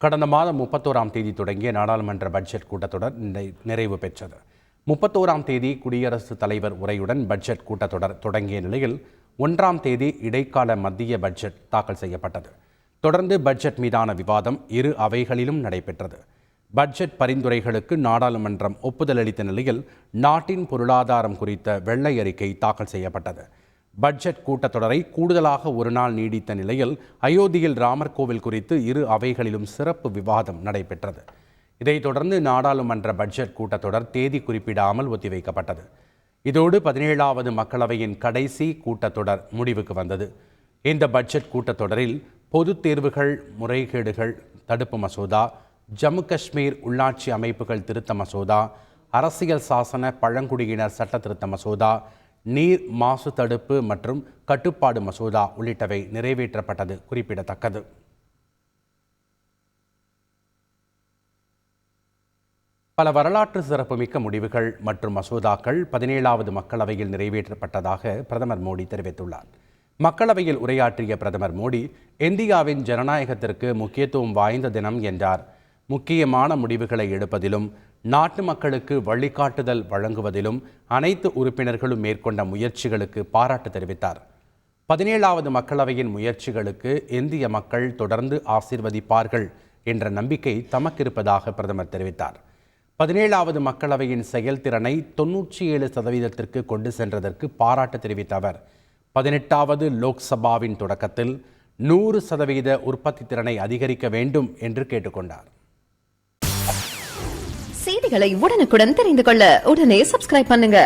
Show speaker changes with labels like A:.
A: கடந்த மாதம் 31ஆம் தேதி தொடங்கிய நாடாளுமன்ற பட்ஜெட் கூட்டத்தொடர் நிறைவு பெற்றது. 31ஆம் தேதி குடியரசுத் தலைவர் உரையுடன் பட்ஜெட் கூட்டத்தொடர் தொடங்கிய நிலையில் 1ஆம் தேதி இடைக்கால மத்திய பட்ஜெட் தாக்கல் செய்யப்பட்டது. தொடர்ந்து பட்ஜெட் மீதான விவாதம் இரு அவைகளிலும் நடைபெற்றது. பட்ஜெட் பரிந்துரைகளுக்கு நாடாளுமன்றம் ஒப்புதல் அளித்த நிலையில் நாட்டின் பொருளாதாரம் குறித்த வெள்ளை அறிக்கை தாக்கல் செய்யப்பட்டது. பட்ஜெட் கூட்டத்தொடரை கூடுதலாக ஒரு நாள் நீடித்த நிலையில் அயோத்தியில் ராமர் கோவில் குறித்து இரு அவைகளிலும் சிறப்பு விவாதம் நடைபெற்றது. இதைத் தொடர்ந்து நாடாளுமன்ற பட்ஜெட் கூட்டத்தொடர் தேதி குறிப்பிடாமல் ஒத்திவைக்கப்பட்டது. இதோடு 17வது மக்களவையின் கடைசி கூட்டத்தொடர் முடிவுக்கு வந்தது. இந்த பட்ஜெட் கூட்டத்தொடரில் பொதுத் தேர்வுகள் முறைகேடுகள் தடுப்பு மசோதா, ஜம்மு காஷ்மீர் உள்ளாட்சி அமைப்புகள் திருத்த மசோதா, அரசியல் சாசன பழங்குடியினர் சட்ட திருத்த மசோதா, நீர் மாசு தடுப்பு மற்றும் கட்டுப்பாடு மசோதா உள்ளிட்டவை நிறைவேற்றப்பட்டது குறிப்பிடத்தக்கது. பல வரலாற்று சிறப்புமிக்க முடிவுகள் மற்றும் மசோதாக்கள் 17வது மக்களவையில் நிறைவேற்றப்பட்டதாக பிரதமர் மோடி தெரிவித்துள்ளார். மக்களவையில் உரையாற்றிய பிரதமர் மோடி, இந்தியாவின் ஜனநாயகத்திற்கு முக்கியத்துவம் வாய்ந்த தினம் என்றார். முக்கியமான முடிவுகளை எடுப்பதிலும் நாட்டு மக்களுக்கு வழிகாட்டுதல் வழங்குவதிலும் அனைத்து உறுப்பினர்களும் மேற்கொண்ட முயற்சிகளுக்கு பாராட்டு தெரிவித்தார். 17வது மக்களவையின் முயற்சிகளுக்கு இந்திய மக்கள் தொடர்ந்து ஆசீர்வதிப்பார்கள் என்ற நம்பிக்கை தமக்கு இருப்பதாக பிரதமர் தெரிவித்தார். 17வது மக்களவையின் செயல்திறனை 97% கொண்டு சென்றதற்கு பாராட்டு தெரிவித்த அவர் 18வது லோக்சபாவின் தொடக்கத்தில் 100% உற்பத்தி திறனை அதிகரிக்க வேண்டும் என்று கேட்டுக்கொண்டார்.
B: செய்திகளை உடனுக்குடன் தெரிந்து கொள்ள உடனே சப்ஸ்கிரைப் பண்ணுங்க.